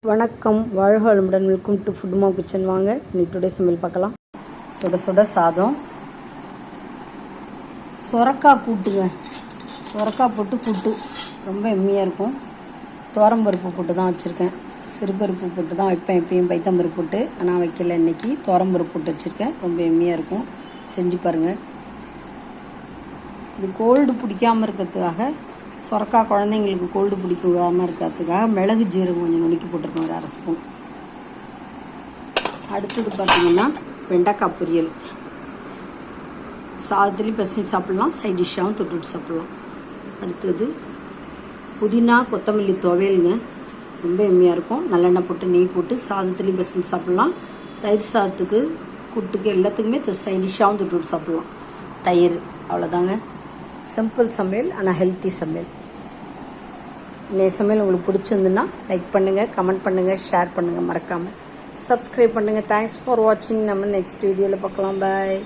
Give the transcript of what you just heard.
வணக்கம், வாழ்க வளமுடன். Welcome to Foodma kitchen. வாங்க இன்னைக்கு டுடே சமையல் பார்க்கலாம். சுட சுட சாதம், சொரக்காய் கூட்டுங்க. சொரக்காய் போட்டு கூட்டு ரொம்ப எம்மியாக இருக்கும். துவரம்பருப்பு போட்டு தான் வச்சுருக்கேன். சிறுபருப்பு போட்டு தான் வைப்பேன் எப்பயும், பைத்தம்பருப்பு போட்டு. ஆனால் வைக்கல இன்னைக்கு. துவரம்பருப்பு போட்டு வச்சுருக்கேன். ரொம்ப எம்மியாக இருக்கும், செஞ்சு பாருங்கள். இது கோல்டு பிடிக்காமல் இருக்கிறதுக்காக, சொரக்காய் குழந்தைங்களுக்கு கோல்டு பிடிக்காமல் இருக்கிறதுக்காக மிளகு ஜீரகம் கொஞ்சம் நுணுக்கி போட்டிருக்கோம், ஒரு அரை ஸ்பூன். அடுத்தது பார்த்திங்கன்னா வெண்டைக்காய் பொரியல். சாதத்துலேயும் பசங்க சாப்பிட்லாம், சைட் டிஷ்ஷாகவும் தொட்டுட்டு சாப்பிட்லாம். அடுத்தது புதினா கொத்தமல்லி துவையலுங்க. ரொம்ப எம்மியாக இருக்கும். நல்லெண்ணெய் போட்டு நெய் போட்டு சாதத்துலேயும் பசங்க சாப்பிட்லாம். தயிர் சாதத்துக்கு கூட்டுக்கு எல்லாத்துக்குமே சைட் டிஷ்ஷாகவும் தொட்டுட்டு சாப்பிட்லாம். தயிர், அவ்வளோதாங்க. சிம்பிள் சமையல், ஆனால் ஹெல்த்தி சமையல். இந்த சமையல் உங்களுக்கு பிடிச்சிருந்துன்னா லைக் பண்ணுங்கள், கமெண்ட் பண்ணுங்கள், ஷேர் பண்ணுங்கள், மறக்காமல் சப்ஸ்கிரைப் பண்ணுங்கள். தேங்க்ஸ் ஃபார் வாட்சிங். நம்ம நெக்ஸ்ட் வீடியோவில் பார்க்கலாம். பாய்.